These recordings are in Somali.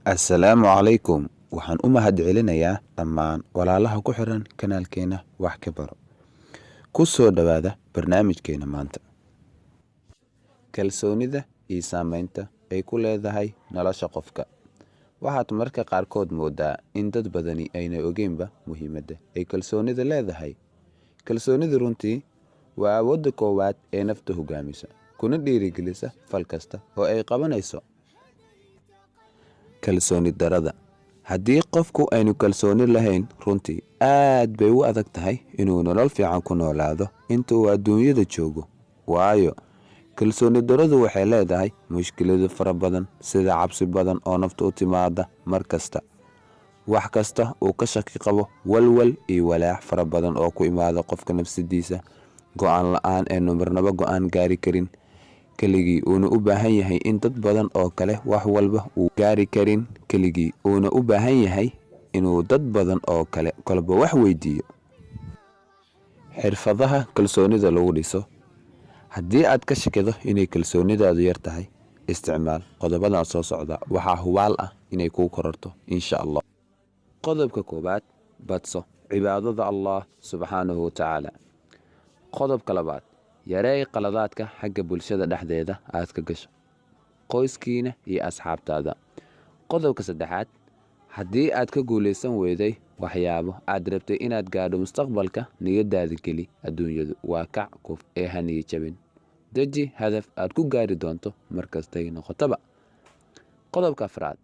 Assalaamu calaykum. Waxaan u mahadcelinayaa dhammaan walaalaha ku xiran kanaalkeena wax ka baro. Ku soo dhawaada barnaamijkeena maanta. Kalsoonida iyo saamaynta ay ku leedahay nolosha qofka. Waxaad marka qaarkood moodaa in dad badani ayna ogeynba muhiimadda ay kalsoonida leedahay. Kalsoonidu runtii waa awoodda koowaad ee nafta hogaamisa, kuna dhiirigelisa fal kasta oo ay qabanayso. Kalsooni darada. Haddii qofku aynu kalsooni lahayn, runtii aad bay u adag tahay inuu nolol fiican ku noolaado inta uu adduunyada joogo. Waayo, kalsooni daradu waxay leedahay mushkilado fara badan sida cabsi badan oo nafta u timaada mar kasta. Wax kasta uu ka shaki qabo, walwal iyo walaac fara badan oo ku imaada qofka nafsidiisa, go'aan la'aan ee marnaba go'aan gaari karin. Keligii uuna u baahan yahay in dad badan oo kale wax walba uu gaari karin. Keligii uuna u baahan yahay inuu dad badan oo kale kolba wax weydiiyo. Xirfadaha kalsoonida lagu dhiso. Haddii aad ka shakido inay kalsoonidaadu yar tahay, isticmaal qodobadan soo socda. Waxaa hubaal ah inay kuu kororto insha Allah. Qodobka koobaad, badso cibaadada Allah subxaanahu wa tacaala. Qodobka labaad, yareey qaladaadka xagga bulshada dhexdeeda aad ka gasho, qoyskiina iyo asxaabtaada. Qodobka saddexaad, haddii aad ka guulaysan weyday waxyaabo aad rabtay inaad gaadho mustaqbalka, niyadaada geli. Adduunyadu waa kac kuf ee ha niyad jabin. Deji hadaf aad ku gaari doonto markastay noqotaba. Qodobka afraad,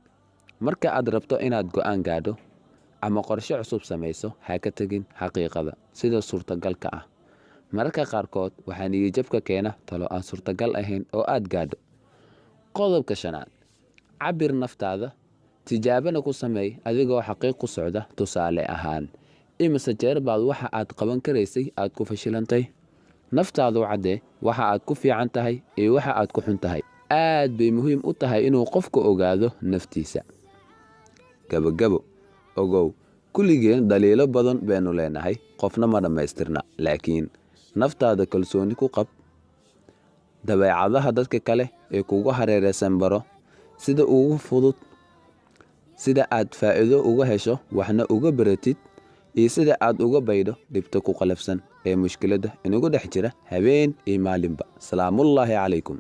marka aad rabto inaad go'aan gaadho ama qorshe cusub samayso, ha ka tagin xaqiiqada sida suurtagalka ah. Mararka qaarkood waxaa niyad jabka keena talo aan suurtagal ahayn oo aad gaadho. Qodobka shanaad, cabir naftaada, tijaabana ku sameey adigoo xaqiiq ku socda. Tusaale ahaan, imise jeer baad waxa aad qaban karaysay aad ku fashilantay. Naftaadu caddee waxa aad ku fiican tahay iyo waxa aad ku xun tahay. Aad bay muhiim u tahay inuu qofku ogaado naftiisa. Gabagabo, ogow, kulligeen dhaliilo badan baynu leenahay, qofna ma dhammaystirna. Laakiin naftaada kalsooni ku qab. Dabeecadaha dadka kale ee kugu hareeraysan baro, sida ugu fudud, sida aad faa'iido uga hesho, waxna uga baratid, iyo sida aad uga baydho dhibta ku qalafsan ee mushkiladda inagu dhex jira habeen iyo maalinba. Salaamullaahi calaykum.